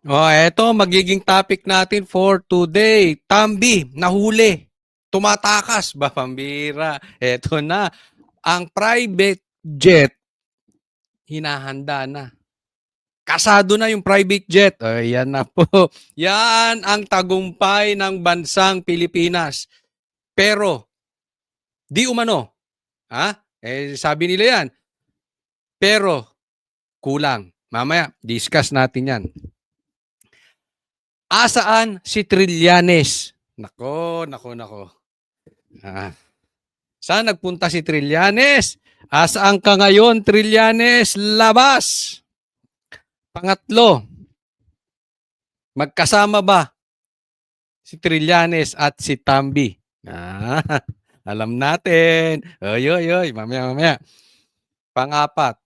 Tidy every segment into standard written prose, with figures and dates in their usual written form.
Eto magiging topic natin for today. Tambi, nahuli. Tumatakas ba pambira? Eto na, ang private jet hinahanda na. Kasado na yung private jet. Ayan na po. Yan ang tagumpay ng bansang Pilipinas. Pero di umano, ha? Sabi nila yan. Pero kulang. Mamaya discuss natin 'yan. Asaan si Trillanes? Nako, nako, nako. Ah, saan nagpunta si Trillanes? Asaan ka ngayon, Trillanes? Labas! Pangatlo, magkasama ba si Trillanes at si Tambi? Alam natin. Oy, oy, oy. Mamaya, mamaya. Pangapat,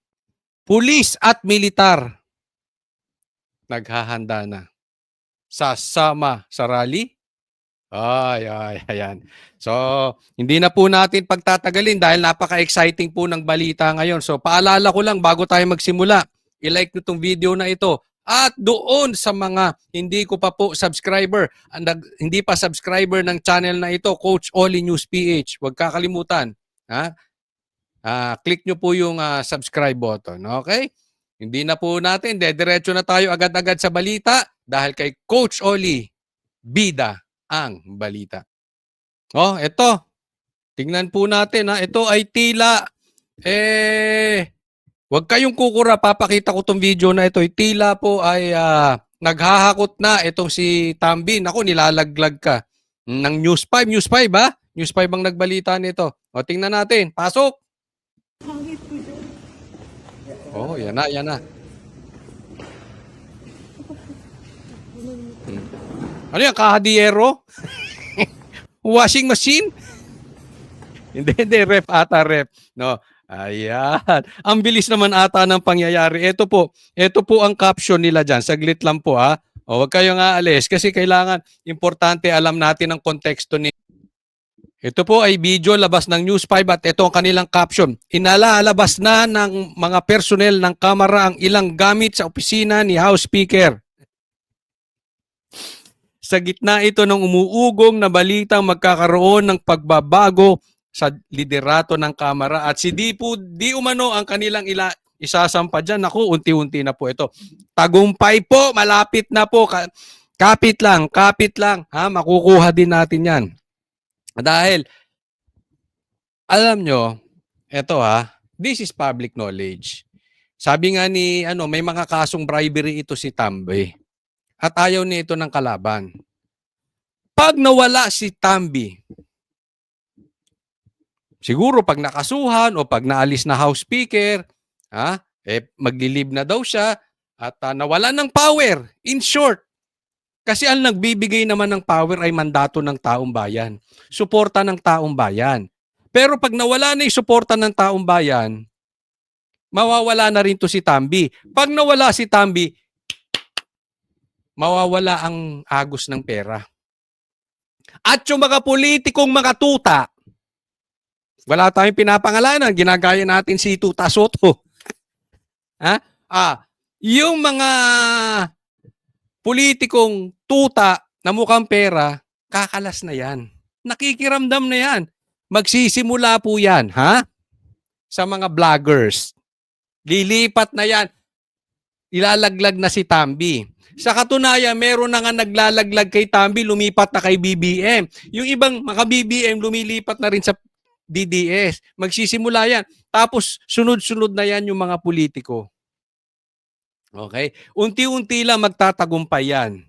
pulis at militar naghahanda na. Sasama sa rally? Ay, ay, ayan. So, hindi na po natin pagtatagalin dahil napaka-exciting po ng balita ngayon. So, paalala ko lang bago tayo magsimula, i-like nyo itong video na ito. At doon sa mga hindi ko pa po subscriber, hindi pa subscriber ng channel na ito, Coach Oli News PH, huwag kakalimutan. Ha? Click nyo po yung subscribe button. Okay? Hindi na po natin, diretso na tayo agad-agad sa balita dahil kay Coach Oli, bida ang balita. Ito. Tingnan po natin ha. Ito ay tila wag kayong kukura, papakita ko tong video na ito. Tila po ay naghahakot na itong si Tambi. Naku, nilalaglag ka. Ng News 5, News 5 ha? News 5 ang nagbalita nito. Tingnan natin. Pasok. Yan na, yan na. Ano yan, kahadiyero? Washing machine? Hindi, rep ata, rep. No. Ayan. Ang bilis naman ata ng pangyayari. Ito po ang caption nila dyan. Saglit lang po ha. Huwag kayong aalis kasi kailangan, importante alam natin ang konteksto ni. Ito po ay video labas ng News 5 at ito ang kanilang caption. Inalalabas na ng mga personnel ng Kamara ang ilang gamit sa opisina ni House Speaker. Sa gitna ito ng umuugong na balitang magkakaroon ng pagbabago sa liderato ng Kamara at si di umano ang kanilang isasampa dyan. Naku, unti-unti na po ito. Tagumpay po, malapit na po. Kapit lang. Ha? Makukuha din natin yan. Dahil, alam nyo, eto this is public knowledge. Sabi nga ni, may mga kasong bribery ito si Tambi. At ayaw nito ng kalaban. Pag nawala si Tambi, siguro pag nakasuhan o pag naalis na House Speaker, maglilib na daw siya at nawala ng power. In short, kasi ang nagbibigay naman ng power ay mandato ng taong bayan. Suporta ng taong bayan. Pero pag nawala na yung suporta ng taong bayan, mawawala na rin to si Tambi. Pag nawala si Tambi, mawawala ang agos ng pera. At yung mga politikong makatuta, wala tayong pinapangalanan, ginagaya natin si Tuta Soto. Yung mga politikong tuta na mukhang pera, kakalas na yan. Nakikiramdam na yan. Magsisimula po yan, sa mga vloggers. Lilipat na yan. Ilalaglag na si Tambi. Sa katunayan, meron na nga naglalaglag kay Tambi, lumipat na kay BBM. Yung ibang mga BBM, lumilipat na rin sa DDS. Magsisimula yan. Tapos, sunod-sunod na yan yung mga politiko. Okay? Unti-unti lang magtatagumpay yan.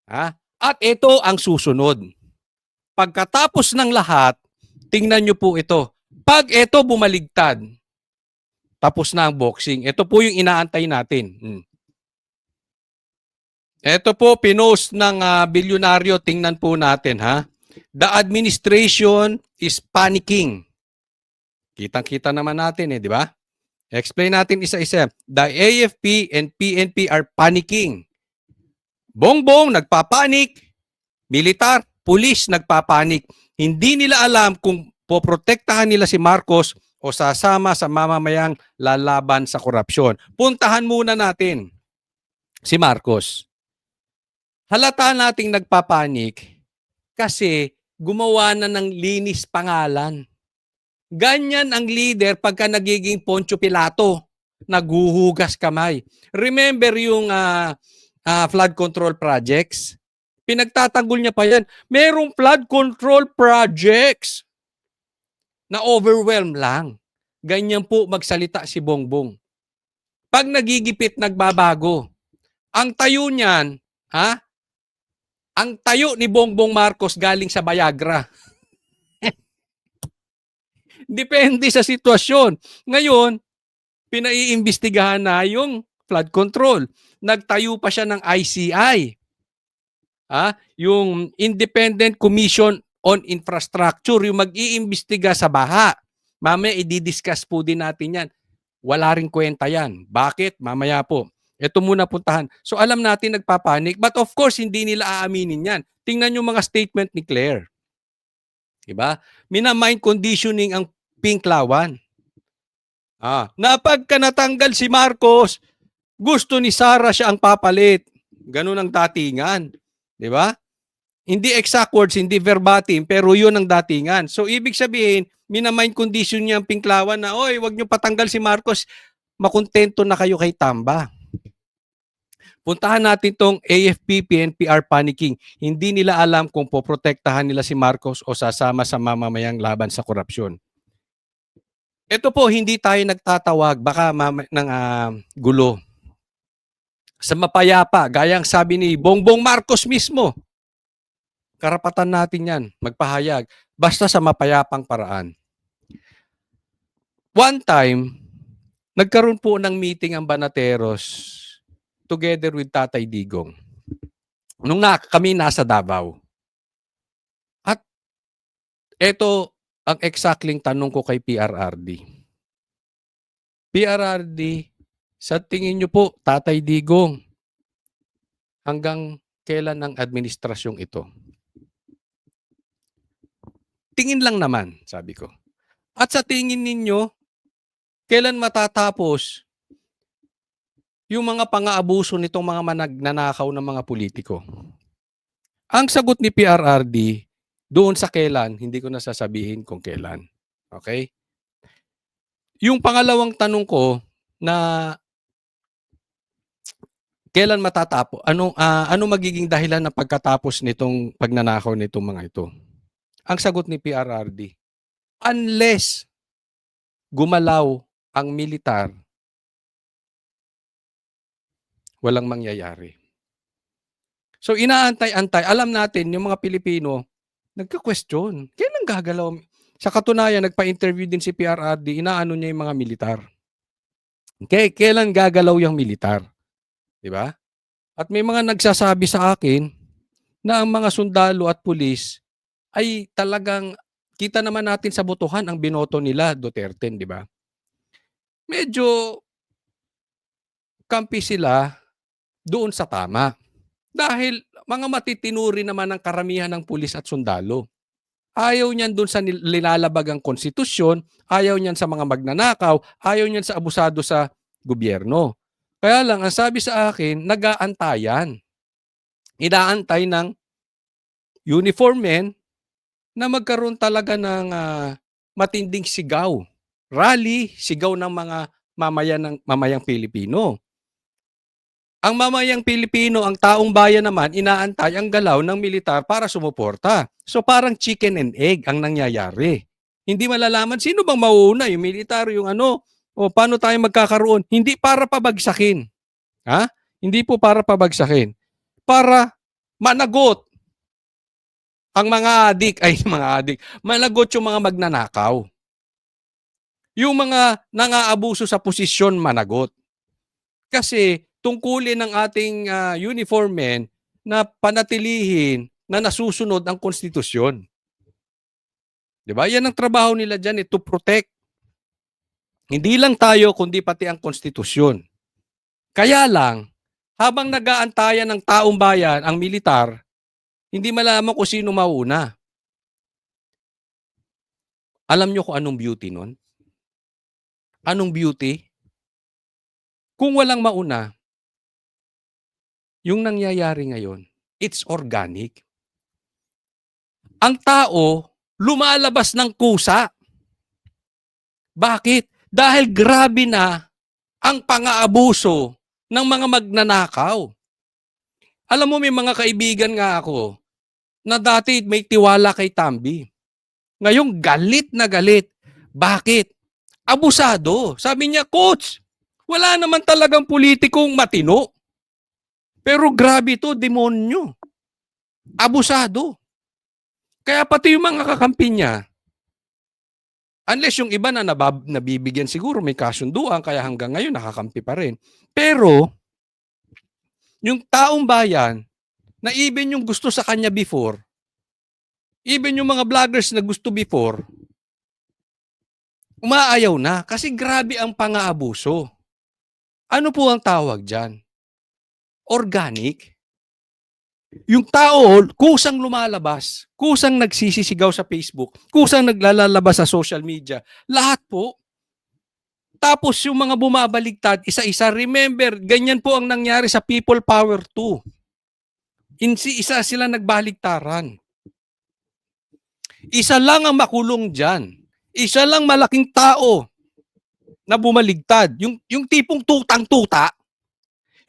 At ito ang susunod. Pagkatapos ng lahat, tingnan nyo po ito. Pag ito bumaligtad, tapos na ang boxing. Ito po yung inaantay natin. Ito po, pinost ng bilyonaryo. Tingnan po natin, The administration is panicking. Kitang-kita naman natin, di ba? Explain natin isa-isa. The AFP and PNP are panicking. Bongbong nagpapanik. Militar, pulis nagpapanik. Hindi nila alam kung poprotektahan nila si Marcos o sasama sa mamamayang lalaban sa korupsyon. Puntahan muna natin si Marcos. halata nating nagpapanik kasi gumawa na ng linis pangalan. Ganyan ang leader pagka nagiging Poncio Pilato, naghuhugas kamay. Remember yung flood control projects? Pinagtatanggol niya pa yan. Merong flood control projects na overwhelm lang. Ganyan po magsalita si Bongbong. Pag nagigipit, nagbabago. Ang tayo niyan, ang tayo ni Bongbong Marcos galing sa Viagra. Depende sa sitwasyon. Ngayon, pinaiimbestigahan na yung flood control. Nagtayo pa siya ng ICI. Yung Independent Commission on Infrastructure, yung mag-iimbestiga sa baha. Mamaya i-discuss po din natin yan. Wala ring kwenta yan. Bakit? Mamaya po. Ito muna puntahan. So alam natin nagpapanik, but of course hindi nila aaminin yan. Tingnan yung mga statement ni Claire. Diba? Mina-mind conditioning ang Pinklawan. Na pagka natanggal si Marcos, gusto ni Sara siya ang papalit. Ganun ang datingan. Diba? Hindi exact words, hindi verbatim, pero yun ang datingan. So ibig sabihin, mina-mind condition niya ang Pinklawan na, oy, wag niyo patanggal si Marcos, makontento na kayo kay Tamba. Puntahan natin tong AFP, PNPR panicking. Hindi nila alam kung poprotektahan nila si Marcos o sasama sa mamamayang laban sa korupsyon. Ito po, hindi tayo nagtatawag, baka ng gulo. Sa mapayapa, gayang sabi ni Bongbong Marcos mismo, karapatan natin yan, magpahayag, basta sa mapayapang paraan. One time, nagkaroon po ng meeting ang Banateros together with Tatay Digong. Nung kami nasa Davao. At ito ang exactly tanong ko kay PRRD. PRRD, sa tingin niyo po, Tatay Digong, hanggang kailan ang administrasyong ito? Tingin lang naman, sabi ko. At sa tingin ninyo, kailan matatapos yung mga pang-aabuso nitong mga nagnanakaw ng mga politiko? Ang sagot ni PRRD, doon sa kailan, hindi ko nasasabihin kung kailan. Okay? Yung pangalawang tanong ko na kailan matatapos? Ano magiging dahilan ng pagkatapos nitong pagnanakaw nitong mga ito? Ang sagot ni PRRD, unless gumalaw ang militar, walang mangyayari. So inaantay-antay. Alam natin, yung mga Pilipino, nagka-question. Kailan gagalaw? Sa katunayan, nagpa-interview din si PRRD, inaano niya yung mga militar. Okay, kailan gagalaw yung militar? Diba? At may mga nagsasabi sa akin na ang mga sundalo at pulis ay talagang, kita naman natin sa botohan ang binoto nila, Duterte, di ba? Medyo kampi sila doon sa tama. Dahil mga matitinuri naman ang karamihan ng pulis at sundalo. Ayaw niyan doon sa nilalabag ang konstitusyon, ayaw niyan sa mga magnanakaw, ayaw niyan sa abusado sa gobyerno. Kaya lang, ang sabi sa akin, nag-aantayan. Inaantay ng uniform men na magkaroon talaga ng matinding sigaw. Rally, sigaw ng mga mamayang Pilipino. Ang mamayang Pilipino, ang taong bayan naman, inaantay ang galaw ng militar para sumuporta. So parang chicken and egg ang nangyayari. Hindi malalaman sino bang mauuna, yung militar, yung o paano tayo magkakaroon. Hindi para pabagsakin. Hindi po para pabagsakin. Para managot ang mga managot yung mga magnanakaw. Yung mga nangaabuso sa posisyon, managot. Kasi tungkulin ng ating uniform men na panatilihin na nasusunod ang konstitusyon. Diba? Yan ang trabaho nila dyan, to protect. Hindi lang tayo, kundi pati ang konstitusyon. Kaya lang, habang nag-aantayan ng taong bayan, ang militar, hindi malaman kung sino mauna. Alam nyo kung anong beauty nun? Anong beauty? Kung walang mauna, yung nangyayari ngayon, it's organic. Ang tao, lumalabas ng kusa. Bakit? Dahil grabe na ang pang-aabuso ng mga magnanakaw. Alam mo, may mga kaibigan nga ako na dati may tiwala kay Tambi. Ngayon, galit na galit. Bakit? Abusado. Sabi niya, Coach, wala naman talagang politikong matino. Pero grabe to, demonyo. Abusado. Kaya pati yung mga kakampi niya, unless yung iba na nabibigyan siguro, may kasunduan, kaya hanggang ngayon nakakampi pa rin. Pero, yung taong bayan, na even yung gusto sa kanya before, even yung mga vloggers na gusto before, umaayaw na kasi grabe ang pang-aabuso. Ano po ang tawag dyan? Organic. Yung tao, kusang lumalabas, kusang nagsisisigaw sa Facebook, kusang naglalabas sa social media. Lahat po. Tapos yung mga bumabaligtad, isa-isa, remember, ganyan po ang nangyari sa People Power 2. Isa sila nagbaligtaran. Isa lang ang makulong dyan. Isa lang malaking tao na bumaligtad. Yung tipong tutang-tuta,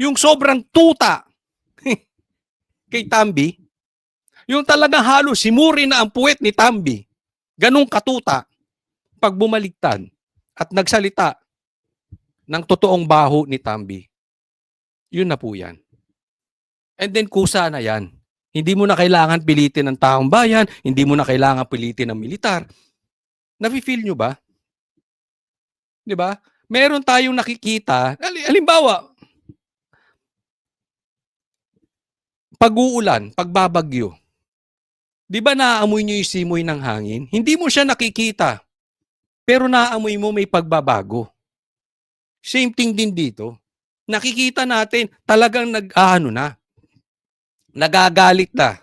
yung sobrang tuta kay Tambi, yung talagang halos simuri na ang puwet ni Tambi, ganong katuta, pag bumaligtad at nagsalita ng totoong baho ni Tambi. Yun na po yan. And then kusa na yan. Hindi mo na kailangan pilitin ng taong bayan, hindi mo na kailangan pilitin ng militar. Nafi-feel nyo ba? Di ba? Meron tayong nakikita, halimbawa, pag-uulan, pagbabagyo, di ba naaamoy nyo yung simoy ng hangin? Hindi mo siya nakikita, pero naaamoy mo may pagbabago. Same thing din dito. Nakikita natin, talagang nagagalit na,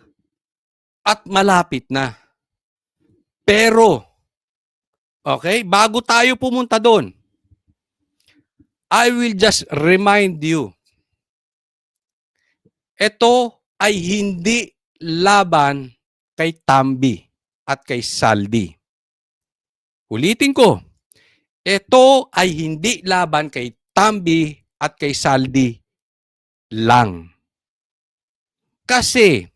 at malapit na. Pero, okay, bago tayo pumunta doon, I will just remind you, ito ay hindi laban kay Tambi at kay Saldi. Ulitin ko, ito ay hindi laban kay Tambi at kay Saldi lang. Kasi,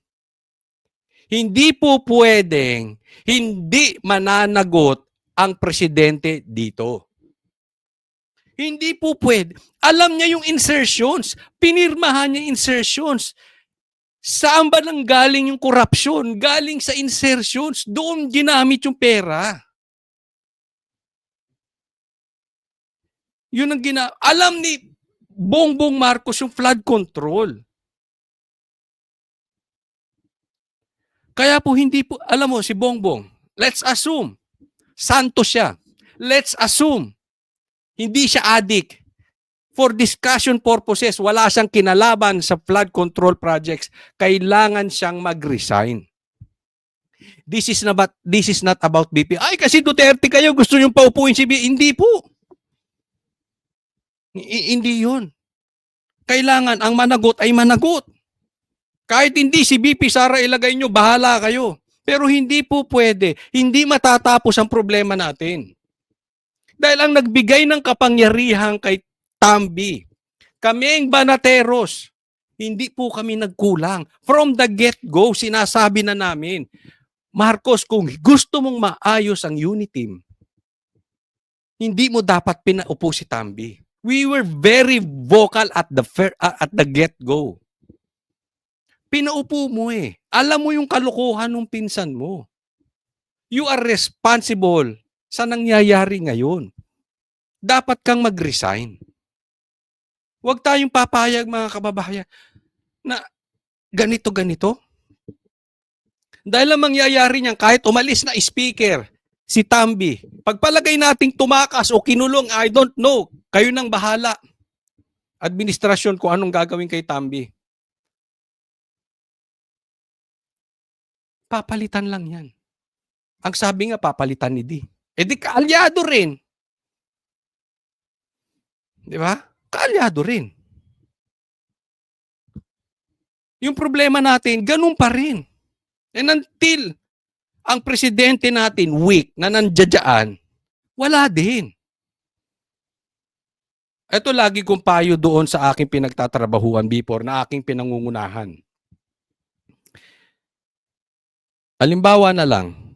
hindi po pwedeng hindi mananagot ang presidente dito. Hindi po pwede. Alam niya yung insertions. Pinirmahan niya insertions. Saan ba nang galing yung korupsyon? Galing sa insertions. Doon ginamit yung pera. Yun ang alam ni Bongbong Marcos yung flood control. Kaya po hindi po, alam mo si Bongbong, let's assume, santo siya. Let's assume, hindi siya addict. For discussion purposes, wala siyang kinalaban sa flood control projects. Kailangan siyang mag-resign. This is not about BP. Ay, kasi Duterte kayo, gusto niyong paupuin si BP. Hindi po. Hindi yun. Kailangan ang managot ay managot. Kahit hindi si BP Sara ilagay nyo, bahala kayo. Pero hindi po pwede. Hindi matatapos ang problema natin. Dahil ang nagbigay ng kapangyarihan kay Tambi, kaming banateros, hindi po kami nagkulang. From the get-go, sinasabi na namin, Marcos, kung gusto mong maayos ang unit team, hindi mo dapat pinaupo si Tambi. We were very vocal at the get-go. Pinaupo mo eh. Alam mo yung kalokohan ng pinsan mo. You are responsible sa nangyayari ngayon. Dapat kang mag-resign. Huwag tayong papayag mga kababayan na ganito-ganito. Dahil ang mangyayari niyan, kahit umalis na speaker, si Tambi, pagpalagay nating tumakas o kinulong, I don't know, kayo nang bahala. Administrasyon kung anong gagawin kay Tambi. Papalitan lang yan. Ang sabi nga, papalitan ni Di. Eh di kaalyado rin. Di ba? Kaalyado rin. Yung problema natin, ganun pa rin. And until ang presidente natin weak na nandiyadyaan, wala din. Ito lagi kong payo doon sa aking pinagtatrabahuan before na aking pinangungunahan. Halimbawa na lang,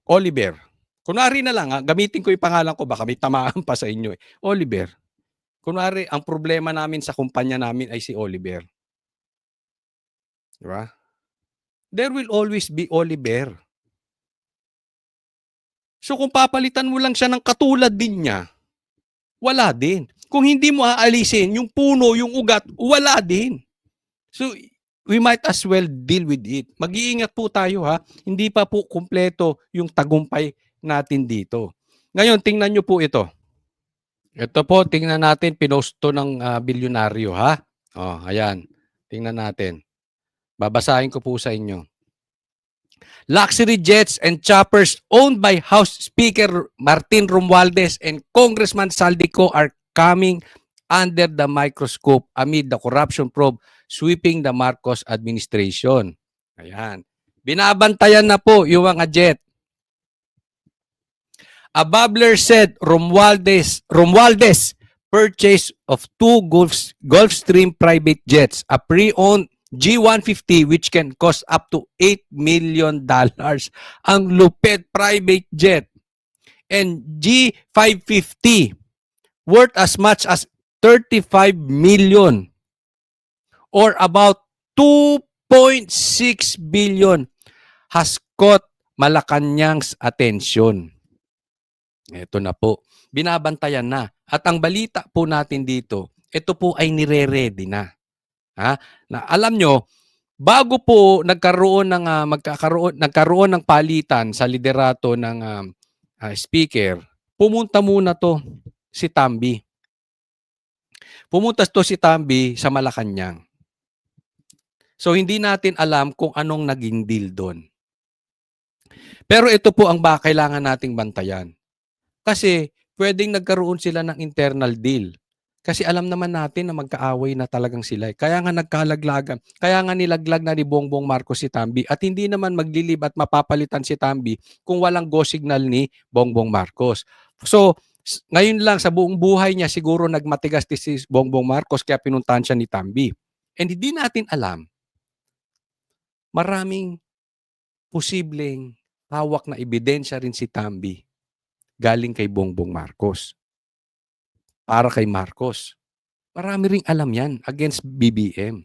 Oliver. Kunwari na lang, gamitin ko yung pangalan ko, baka may tamaan pa sa inyo. Oliver. Kunwari, ang problema namin sa kumpanya namin ay si Oliver. Diba? There will always be Oliver. So kung papalitan mo lang siya ng katulad din niya, wala din. Kung hindi mo aalisin yung puno, yung ugat, wala din. So we might as well deal with it. Mag-iingat po tayo ha. Hindi pa po kumpleto yung tagumpay natin dito. Ngayon, tingnan nyo po ito. Ito po, tingnan natin, pinost to ng bilyonaryo ha. Oh, ayan. Tingnan natin. Babasahin ko po sa inyo. Luxury jets and choppers owned by House Speaker Martin Romualdez and Congressman Saldico are coming under the microscope amid the corruption probe sweeping the Marcos administration. Ayan. Binabantayan na po yung mga jet. A bubbler said Romualdez purchase of 2 Gulfstream private jets, a pre-owned G150 which can cost up to $8 million. Ang lupit private jet. And G550 worth as much as 35 million or about 2.6 billion has caught Malacanang's attention. Ito na po. Binabantayan na. At ang balita po natin dito, ito po ay nire-ready na. Ha? Na alam nyo, bago po nagkaroon ng palitan sa liderato ng speaker, pumunta muna to si Tambi. Pumunta to si Tambi sa Malacanang. So hindi natin alam kung anong naging deal doon. Pero ito po ang kailangan nating bantayan. Kasi pwedeng nagkaroon sila ng internal deal. Kasi alam naman natin na magkaaway na talagang sila. Kaya nga nagkalaglagan. Kaya nga nilaglag na ni Bongbong Marcos si Tambi. At hindi naman maglilib at mapapalitan si Tambi kung walang go signal ni Bongbong Marcos. So, ngayon lang sa buong buhay niya siguro nagmatigas si Bongbong Marcos kaya pinuntahan siya ni Tambi. And hindi natin alam, maraming posibleng hawak na ebidensya rin si Tambi galing kay Bongbong Marcos. Para kay Marcos. Marami ring alam yan against BBM.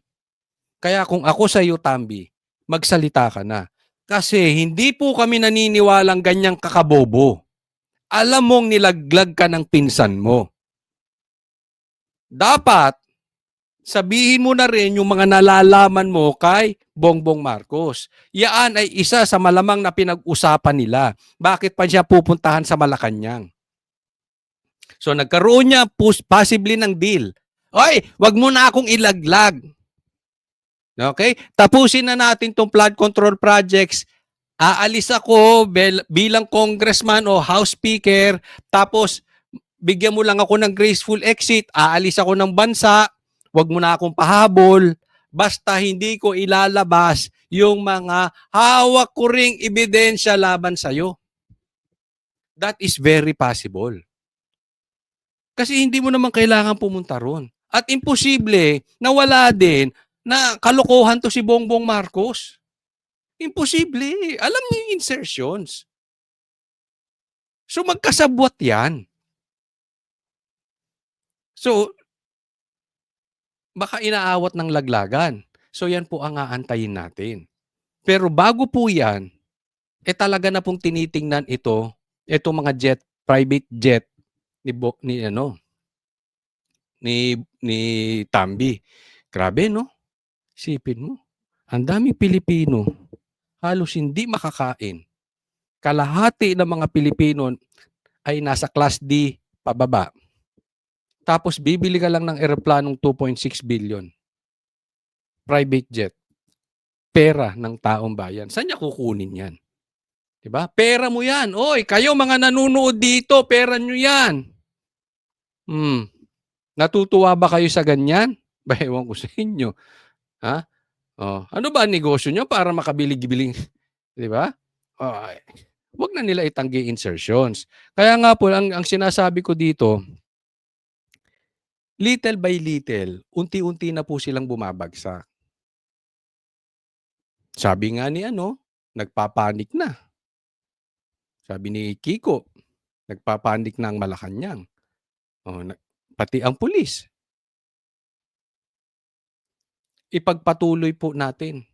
Kaya kung ako sa iyo, Tambi, magsalita ka na. Kasi hindi po kami naniniwalang ganyang kakabobo. Alam mong nilaglag ka ng pinsan mo. Dapat, sabihin mo na rin yung mga nalalaman mo kay Bongbong Marcos. Yaan ay isa sa malamang na pinag-usapan nila. Bakit pa siya pupuntahan sa Malacanang? So nagkaroon niya possibly ng deal. Oy, wag mo na akong ilaglag. Okay? Tapusin na natin tong flood control projects. Aalis ako bilang congressman o house speaker, tapos bigyan mo lang ako ng graceful exit, aalis ako ng bansa, wag mo na akong pahabol, basta hindi ko ilalabas yung mga hawak ko ring ebidensya laban sa'yo. That is very possible. Kasi hindi mo naman kailangan pumunta ron. At imposible na wala din na kalokohan to si Bongbong Marcos. Imposible. Alam niyo yung insertions. So magkasabwat yan. So, baka inaawat ng laglagan. So yan po ang aantayin natin. Pero bago po yan, talaga na pong tinitingnan itong mga private jet ni Tambi. Grabe, no? Isipin mo. Ang daming Pilipino, halos hindi makakain. Kalahati ng mga Pilipino ay nasa class D pababa. Tapos bibili ka lang ng eroplanong 2.6 billion. Private jet. Pera ng taong bayan. Saan niya kukunin yan? Diba? Pera mo yan. Oy, kayo mga nanonood dito, pera nyo yan. Natutuwa ba kayo sa ganyan? Ba, ewan ko sa inyo. Ha? Oh, ano ba ang negosyo niyo para makabili-biling, 'di ba? Oh, wag na nila itanggi insertions. Kaya nga po ang sinasabi ko dito, little by little, unti-unti na po silang bumabagsak. Sabi nga ni ano, nagpapanik na. Sabi ni Kiko, nagpapanik na ang Malacanang. Oh, pati ang pulis. Ipagpatuloy po natin.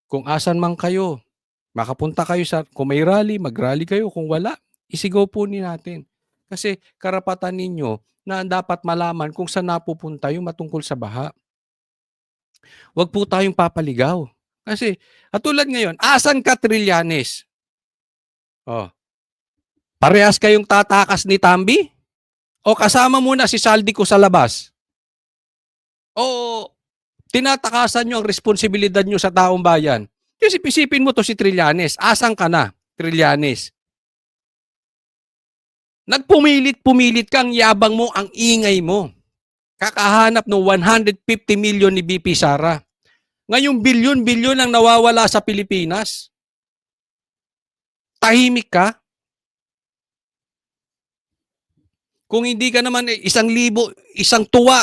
Kung asan man kayo, makapunta kayo sa, kung may rally, mag-rally kayo. Kung wala, isigaw po ni natin. Kasi karapatan ninyo na dapat malaman kung saan napupunta yung matungkol sa baha. Huwag po tayong papaligaw. Kasi, katulad ngayon, asan ka Trillanes? Oh, parehas kayong tatakas ni Tambi? O kasama muna si Saldi ko sa labas? O tinatakasan nyo ang responsibilidad nyo sa taong bayan? Kasi isipin mo to si Trillanes. Asan ka na, Trillanes? Nagpumilit-pumilit kang yabang mo, ang ingay mo. Kakahanap ng 150 million ni BP Sara. Ngayong bilyon-bilyon ang nawawala sa Pilipinas. Tahimik ka? Kung hindi ka naman 1,000, isang tuwa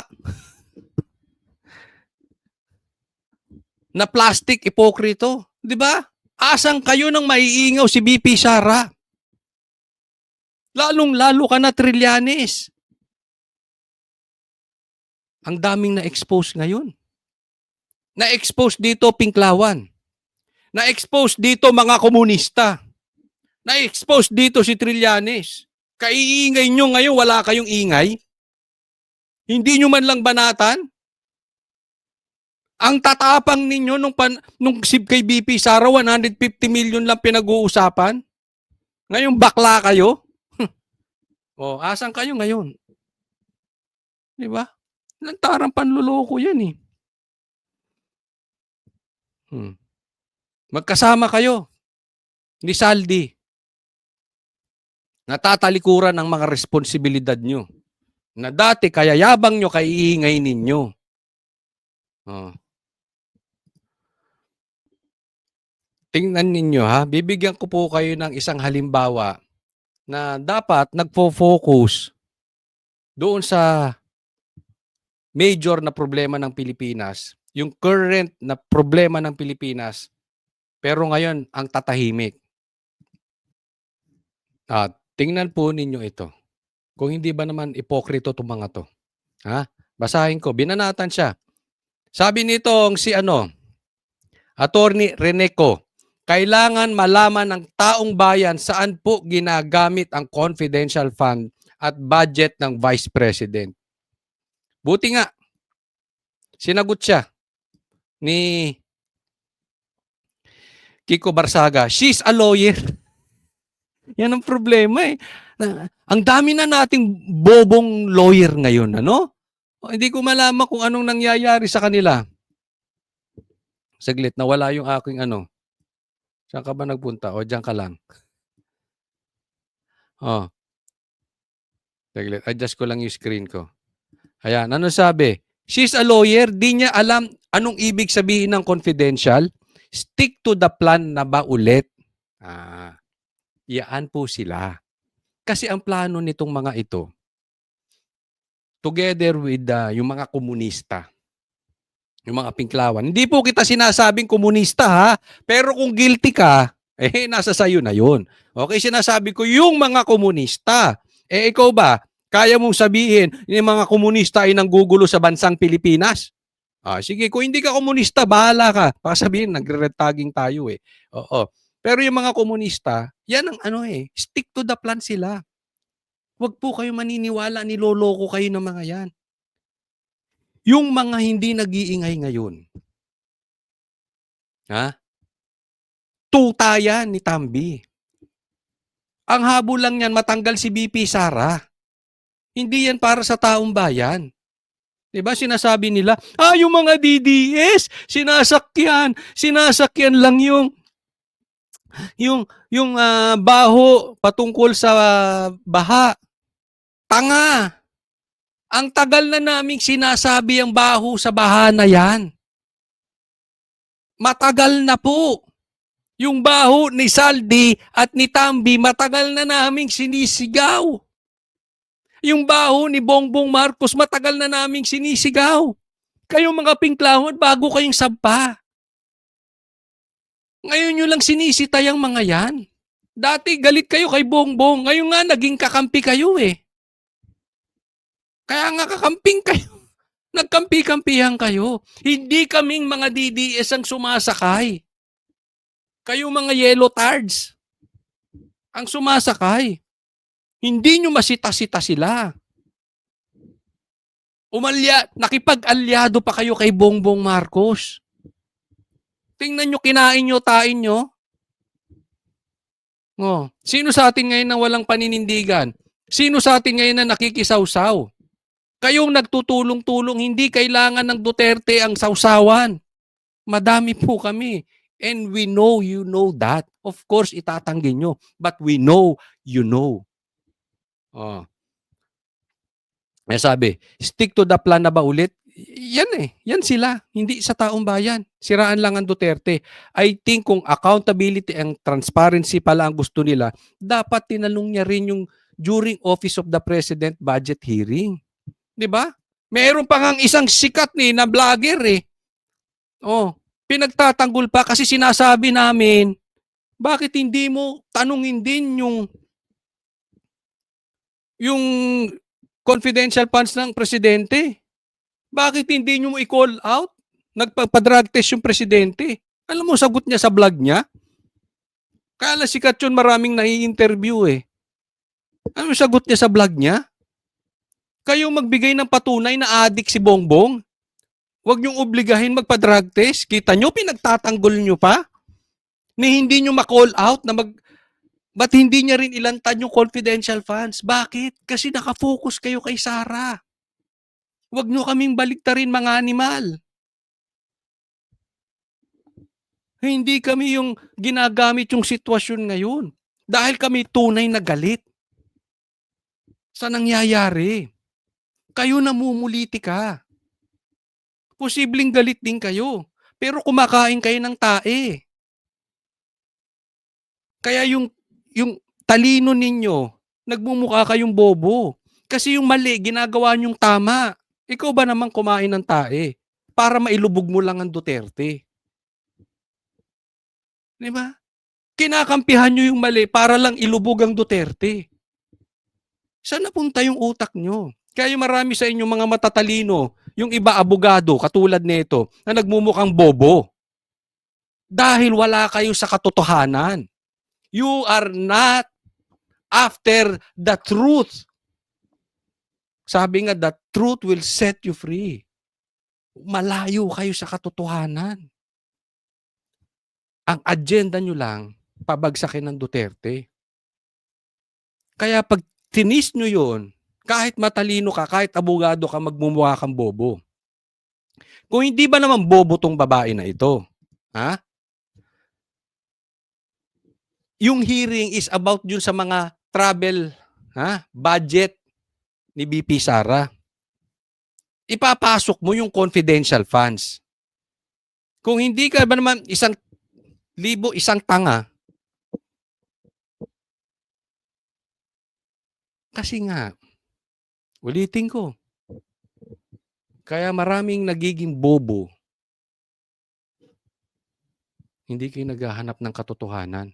na plastic ipokrito. Di ba? Asang kayo nang maiingaw si BP Sara? Lalong-lalo ka na Trillanes. Ang daming na-expose ngayon. Na-expose dito Pinklawan. Na-expose dito mga komunista. Na-expose dito si Trillanes. Kaiingay nyo ngayon, wala kayong ingay? Hindi nyo man lang banatan? Ang tatapang ninyo nung kay BP Sara, 150 million lang pinag-uusapan? Ngayon bakla kayo? O, asan kayo ngayon? Di ba? Lantarang panluloko yan eh. Magkasama kayo ni Saldi. Natatalikuran ang mga responsibilidad nyo. Na dati kaya yabang nyo, kaya iingay ninyo. Oh. Tingnan ninyo ha, bibigyan ko po kayo ng isang halimbawa na dapat nagfo-focus doon sa major na problema ng Pilipinas, yung current na problema ng Pilipinas, pero ngayon ang tatahimik. Tingnan po ninyo ito. Kung hindi ba naman ipokrito itong mga to. Ha? Basahin ko. Binanatan siya. Sabi nitong si Attorney Reneco, kailangan malaman ng taong bayan saan po ginagamit ang confidential fund at budget ng Vice President. Buti nga, sinagot siya ni Kiko Barsaga. She's a lawyer. Yan ang problema eh. Ang dami na nating bobong lawyer ngayon, ano? Hindi ko malaman kung anong nangyayari sa kanila. Saglit, nawala yung aking Saan ka ba nagpunta? O, dyan ka lang. Saglit, adjust ko lang yung screen ko. Ayan, ano sabi? She's a lawyer, di niya alam anong ibig sabihin ng confidential. Stick to the plan na ba ulit? Iyaan po sila. Kasi ang plano nitong mga ito, together with yung mga komunista, yung mga Pinklawan. Hindi po kita sinasabing komunista ha, pero kung guilty ka, nasa sayo na yun. Okay, sinasabi ko yung mga komunista. Ikaw ba, kaya mong sabihin yung mga komunista ay nanggugulo sa bansang Pilipinas? Sige, kung hindi ka komunista, bahala ka. Baka sabihin, nagre-red tagging tayo eh. Oo. Pero yung mga komunista, yan ang stick to the plan sila. Huwag po kayo maniniwala, niloloko kayo ng mga yan. Yung mga hindi nag-iingay ngayon, tuta yan ni Tambi. Ang habol lang yan, matanggal si BP Sara. Hindi yan para sa taong bayan. Diba sinasabi nila, yung mga DDS, sinasakyan lang yung baho patungkol sa baha. Tanga! Ang tagal na naming sinasabi ang baho sa baha na yan. Matagal na po. Yung baho ni Saldi at ni Tambi, matagal na naming sinisigaw. Yung baho ni Bongbong Marcos, matagal na naming sinisigaw. Kayong mga pinklahon, bago kayong sampa. Ngayon nyo lang sinisitay ang mga yan. Dati galit kayo kay Bongbong, ngayon nga naging kakampi kayo eh. Kaya nga kakamping kayo. Nagkampi-kampihan kayo. Hindi kaming mga DDS ang sumasakay. Kayo mga yellow tards ang sumasakay. Hindi nyo masita-sita sila. Nakipag-alyado pa kayo kay Bongbong Marcos. Tingnan nyo, kinain nyo, tain nyo. Oh, sino sa atin ngayon na walang paninindigan? Sino sa atin ngayon na nakikisawsaw? Kayong nagtutulong-tulong, hindi kailangan ng Duterte ang sawsawan. Madami po kami. And we know you know that. Of course, itatanggi nyo. But we know you know. Oh. May sabi, stick to the plan na ba ulit? Yan eh. Yan sila. Hindi sa taong bayan. Siraan lang ang Duterte. I think kung accountability and transparency pala ang gusto nila, dapat tinanong niya rin yung during Office of the President budget hearing. 'Di ba? Meron pa ngang isang sikat na vlogger eh. Oh, pinagtatanggol pa kasi sinasabi namin, bakit hindi mo tanungin din yung confidential funds ng presidente? Bakit hindi nyo i-call out? Nagpa-drug test yung presidente. Alam mo, sagot niya sa vlog niya. Kaya sikat yun, maraming nai-interview eh. Ano sagot niya sa vlog niya? Kayo magbigay ng patunay na addict si Bongbong. Huwag niyong obligahin magpa-drug test. Kita nyo, pinagtatanggol nyo pa. Ni hindi nyo ma-call out na ba't hindi niya rin ilantad yung confidential funds? Bakit? Kasi nakafocus kayo kay Sara. Huwag nyo kaming baliktarin mga animal. Hindi kami yung ginagamit yung sitwasyon ngayon. Dahil kami tunay na galit sa nangyayari. Kayo namumulitika. Posibleng galit din kayo. Pero kumakain kayo ng tae. Kaya yung talino ninyo, nagmumukha kayong bobo. Kasi yung mali, ginagawa nyong tama. Ikaw ba naman kumain ng tae para mailubog mo lang ang Duterte? Di ba? Kinakampihan nyo yung mali para lang ilubog ang Duterte. Saan napunta yung utak nyo? Kaya marami sa inyo mga matatalino, yung iba abogado, katulad nito, na nagmumukhang bobo. Dahil wala kayo sa katotohanan. You are not after the truth. Sabi nga, the truth will set you free. Malayo kayo sa katotohanan. Ang agenda nyo lang, pabagsakin ng Duterte. Kaya pag tinis nyo yun, kahit matalino ka, kahit abogado ka, magmumukha kang bobo. Kung hindi ba naman bobo tong babae na ito, ha? Yung hearing is about yun sa mga travel, budget ni BP Sara. Ipapasok mo yung confidential funds. Kung hindi ka ba naman isang tanga, kasi nga, ulitin ko, kaya maraming nagiging bobo, hindi kayo naghahanap ng katotohanan.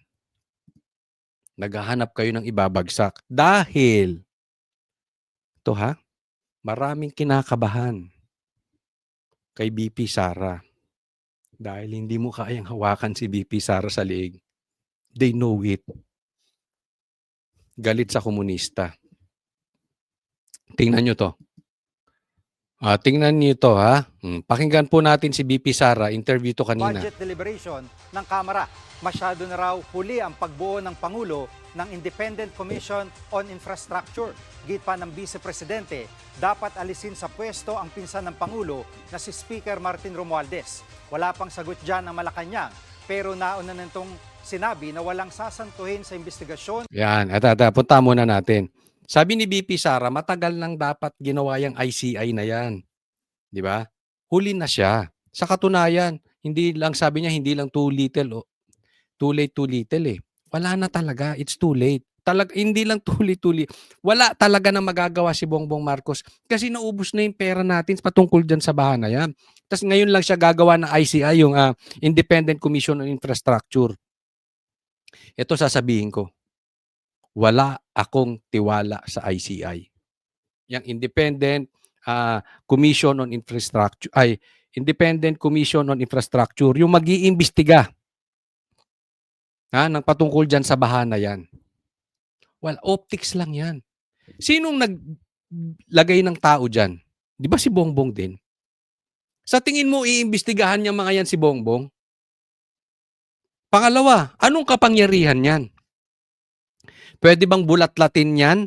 Naghahanap kayo ng ibabagsak. Dahil, maraming kinakabahan kay BP Sara. Dahil hindi mo kayang hawakan si BP Sara sa liig. They know it. Galit sa komunista. Tingnan nyo to. Tingnan niyo ito, ha? Pakinggan po natin si BP Sara, interview to kanina. Budget deliberation ng Kamara. Masyado na raw huli ang pagbuo ng Pangulo ng Independent Commission on Infrastructure. Git pa ng Vice Presidente, dapat alisin sa pwesto ang pinsan ng Pangulo na si Speaker Martin Romualdez. Wala pang sagot dyan ng Malacanang, pero nauna nitong sinabi na walang sasantuhin sa investigasyon. Yan, punta muna natin. Sabi ni BP Sara, matagal nang dapat ginawa yung ICI na yan. Di ba? Huli na siya. Sa katunayan, Hindi lang sabi niya hindi lang too little o too late, too little, eh. Wala na talaga, it's too late. Hindi lang too late. Wala talaga na magagawa si Bongbong Marcos kasi naubos na yung pera natin patungkol diyan sa baha na 'yan. Tas ngayon lang siya gagawa ng ICI, yung, Independent Commission on Infrastructure. Ito sasabihin ko, wala akong tiwala sa ICI. Yang Commission on Infrastructure Independent Commission on Infrastructure, yung mag-iimbestiga ng patungkol diyan sa baha na 'yan. Well, optics lang 'yan. Sinong naglagay ng tao diyan? 'Di ba si Bongbong din? Sa tingin mo iimbestigahan niya mga 'yan si Bongbong? Pangalawa, anong kapangyarihan 'yan? Pwede bang bulatlatin 'yan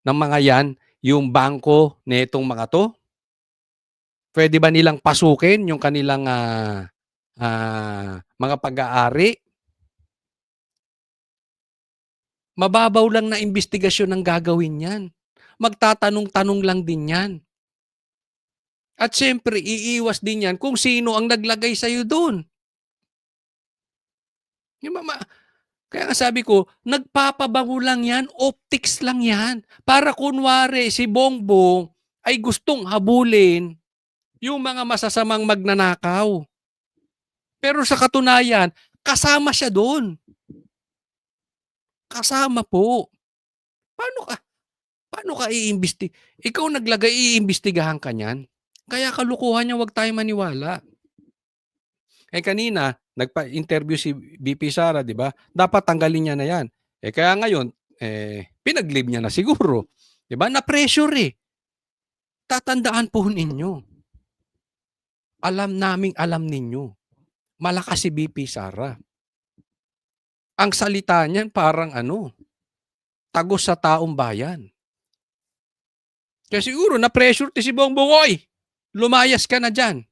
ng mga 'yan yung bangko nitong mga 'to? Pwede ba nilang pasukin yung kanilang mga pag-aari? Mababaw lang na imbestigasyon ang gagawin niyan. Magtatanong-tanong lang din yan. At siyempre, iiwas din yan kung sino ang naglagay sa'yo doon. Kaya nga sabi ko, nagpapabango lang yan, optics lang yan. Para kunwari si Bongbong ay gustong habulin yung mga masasamang magnanakaw. Pero sa katunayan, kasama siya doon. Kasama po. Paano ka ikaw naglagay, iimbestigahan ka niyan? Kaya kalukuhan niya, wag tayo maniwala. Kanina, nagpa-interview si VP Sara, di ba? Dapat tanggalin niya na yan. Kaya ngayon, pinag-leave niya na siguro. Di ba? Na-pressure eh. Tatandaan po ninyo. Alam ninyo. Malakas si VP Sara. Ang salita niyan parang tagos sa taong bayan. Kaya siguro na-pressure si Bongbong, oy, lumayas ka na dyan.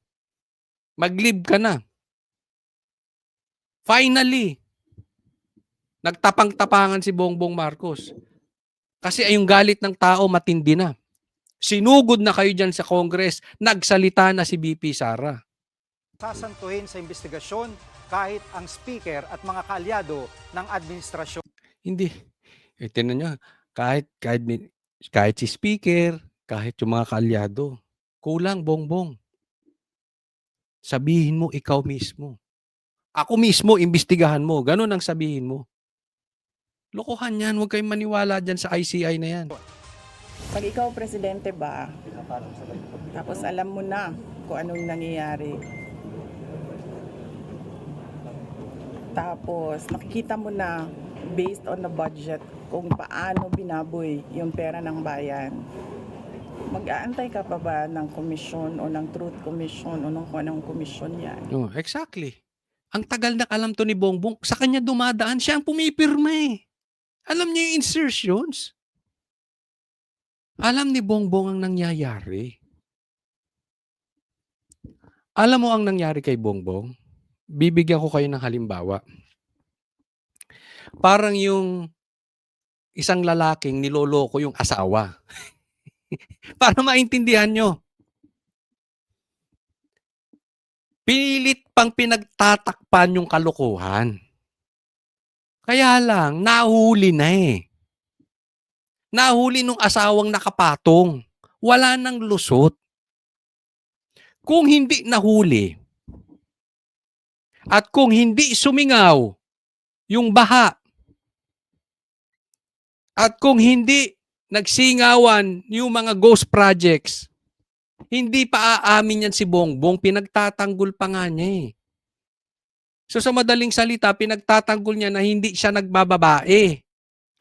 Mag-leave ka na. Finally, nagtapang-tapangan si Bongbong Marcos. Kasi yung galit ng tao matindi na. Sinugod na kayo dyan sa Congress, nagsalita na si VP Sara. Sasantuhin sa investigasyon kahit ang speaker at mga kaalyado ng administrasyon. Hindi. Tingnan nyo, kahit si speaker, kahit yung mga kaalyado, kulang, Bongbong. Sabihin mo ikaw mismo. Ako mismo, imbestigahan mo. Ganun ang sabihin mo. Lokohan yan. Huwag kayong maniwala dyan sa ICI na yan. Pag ikaw presidente ba, tapos alam mo na kung anong nangyayari. Tapos nakikita mo na based on the budget kung paano binaboy yung pera ng bayan. Mag-aantay ka pa ba ng komisyon o ng Truth Commission o ng kung anong komisyon yan? No, exactly. Ang tagal na alam to ni Bongbong, sa kanya dumadaan, siya ang pumipirma eh. Alam niya yung insertions. Alam ni Bongbong ang nangyayari. Alam mo ang nangyari kay Bongbong? Bibigyan ko kayo ng halimbawa. Parang yung isang lalaking niloloko yung asawa. Para maintindihan nyo. Pilit pang pinagtatakpan yung kalokohan. Kaya lang, nahuli na eh. Nahuli nung asawang nakapatong. Wala nang lusot. Kung hindi nahuli, at kung hindi sumingaw yung baha, at kung hindi nagsingawan yung mga ghost projects, hindi pa aamin yan si Bongbong, pinagtatanggol pa nga niya eh. So sa madaling salita, pinagtatanggol niya na hindi siya nagbababae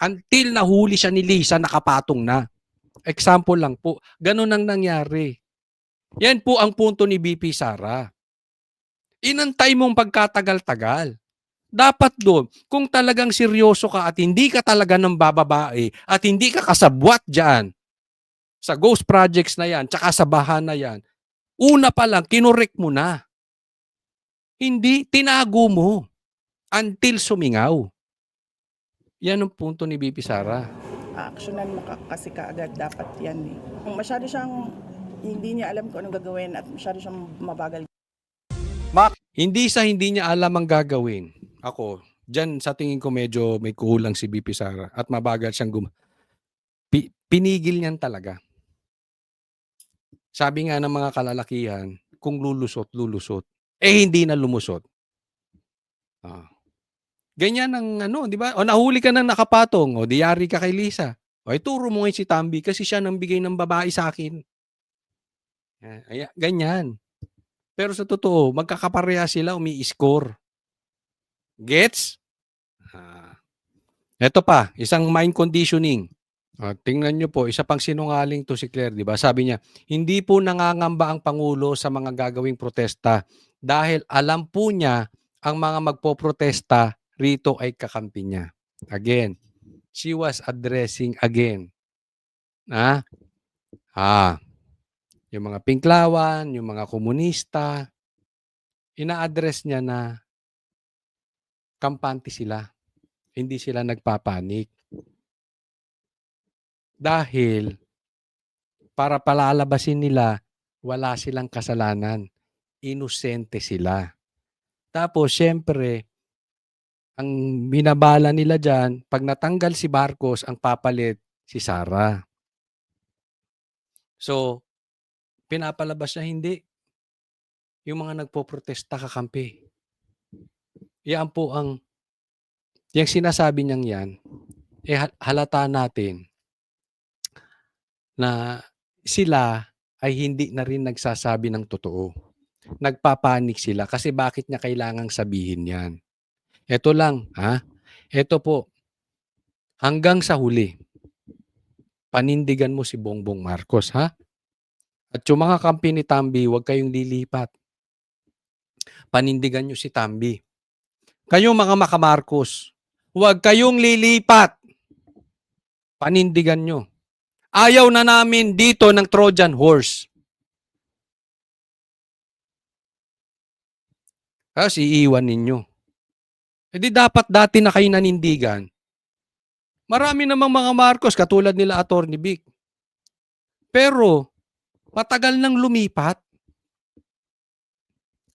until nahuli siya ni Lisa, nakapatong na. Example lang po, ganun ang nangyari. Yan po ang punto ni VP Sara. Inantay mong pagkatagal-tagal. Dapat doon, kung talagang seryoso ka at hindi ka talaga ng bababae at hindi ka kasabwat dyan sa ghost projects na yan, tsaka sa baha na yan, una pa lang, kinorek mo na. Hindi, tinago mo until sumingaw. Yan ang punto ni VP Sara. Actionan mo kasi kaagad dapat yan eh. Kung masyado siyang hindi niya alam kung anong gagawin at masyado siyang mabagal Hindi sa hindi niya alam ang gagawin. Ako, diyan sa tingin ko medyo may kulang si VP Sara at mabagal siyang pinigil niyan talaga. Sabi nga ng mga kalalakihan, kung lulusot, lulusot. Eh, hindi na lumusot. Ganyan ang ano, 'di ba? O nahuli ka ng nakapatong, o di yari ka kay Lisa. O ituro mo ngayon si Tambi kasi siya nang bigay ng babae sa akin. Ganyan. Pero sa totoo, magkakapareha sila umi-score. Gets? Eto pa, isang mind conditioning. Tingnan nyo po, isa pang sinungaling to si Claire, di ba? Sabi niya, hindi po nangangamba ang Pangulo sa mga gagawing protesta dahil alam po niya ang mga magpoprotesta rito ay kakampi niya. Again, she was addressing again. Yung mga Pinklawan, yung mga komunista, ina-address niya na kampante sila. Hindi sila nagpapanik. Dahil para palalabasin nila, wala silang kasalanan. Inosente sila. Tapos, syempre, ang binabala nila dyan, pag natanggal si Marcos, ang papalit si Sara. So, pinapalabas na hindi. Yung mga nagpoprotesta kakampi. Yan po ang, yung sinasabi niyang yan, halata natin na sila ay hindi na rin nagsasabi ng totoo. Nagpapanik sila kasi bakit niya kailangang sabihin yan. Ito lang, Ito po, hanggang sa huli, panindigan mo si Bongbong Marcos, ha? At yung mga kampi ni Tambi, huwag kayong lilipat. Panindigan nyo si Tambi. Kayong mga makamarcos, huwag kayong lilipat. Panindigan nyo. Ayaw na namin dito ng Trojan horse. Kasi iiwan ninyo. E di dapat dati na kayo nanindigan. Marami namang mga Marcos katulad nila Atty. Vic. Pero matagal nang lumipat.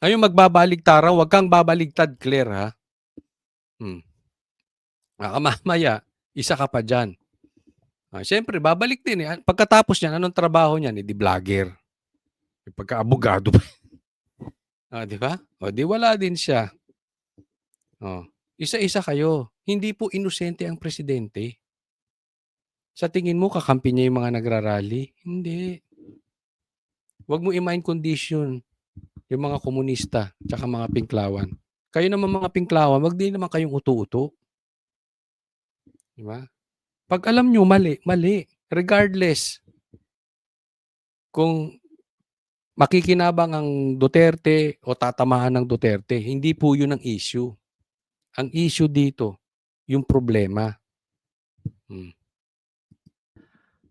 Ngayon magbabaligtara, huwag kang babaligtad, Claire, ha? Mamaya, isa ka pa dyan. Siyempre, babalik din. Pagkatapos niyan, anong trabaho niyan? Di vlogger. Pagka-abogado pa. Di ba? Di wala din siya. Isa-isa kayo. Hindi po inosente ang presidente. Sa tingin mo, kakampi niya yung mga nagrarally? Hindi. Huwag mo i-mind condition yung mga komunista tsaka mga Pinklawan. Kayo naman mga Pinklawan, wag din naman kayong uto-uto. Diba? Pag alam nyo, mali, mali. Regardless kung makikinabang ang Duterte o tatamaan ng Duterte, hindi po yun ang issue. Ang issue dito, yung problema.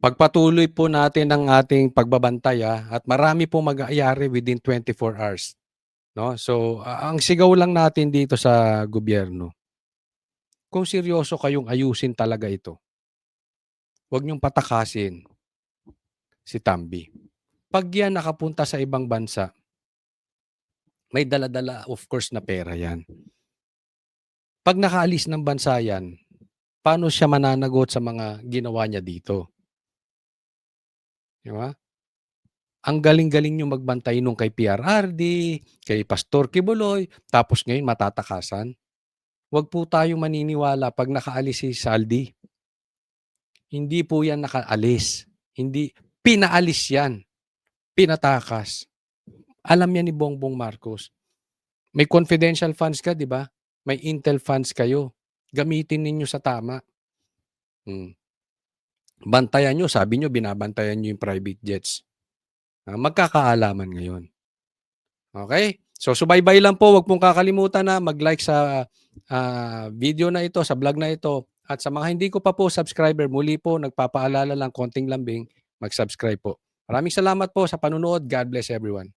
Pagpatuloy po natin ang ating pagbabantay at marami po mag-aayari within 24 hours. No? So, ang sigaw lang natin dito sa gobyerno, kung seryoso kayong ayusin talaga ito, huwag niyong patakasin si Tambi. Pag yan nakapunta sa ibang bansa, may dala-dala of course na pera yan. Pag nakaalis ng bansa yan, paano siya mananagot sa mga ginawa niya dito? Diba? Ang galing-galing nyo magbantay nung kay PRRD, kay Pastor Kibuloy, tapos ngayon matatakasan. Huwag po tayong maniniwala pag nakaalis si Saldi. Hindi po yan nakaalis. Hindi, pinaalis yan. Pinatakas. Alam yan ni Bongbong Marcos. May confidential funds ka, di ba? May intel funds kayo. Gamitin ninyo sa tama. Bantayan nyo, sabi nyo, binabantayan nyo yung private jets. Magkakaalaman ngayon. Okay? So, subaybay lang po. Huwag pong kakalimutan na mag-like sa video na ito, sa vlog na ito. At sa mga hindi ko pa po subscriber, muli po, nagpapaalala lang, konting lambing, mag-subscribe po. Maraming salamat po sa panunood. God bless everyone.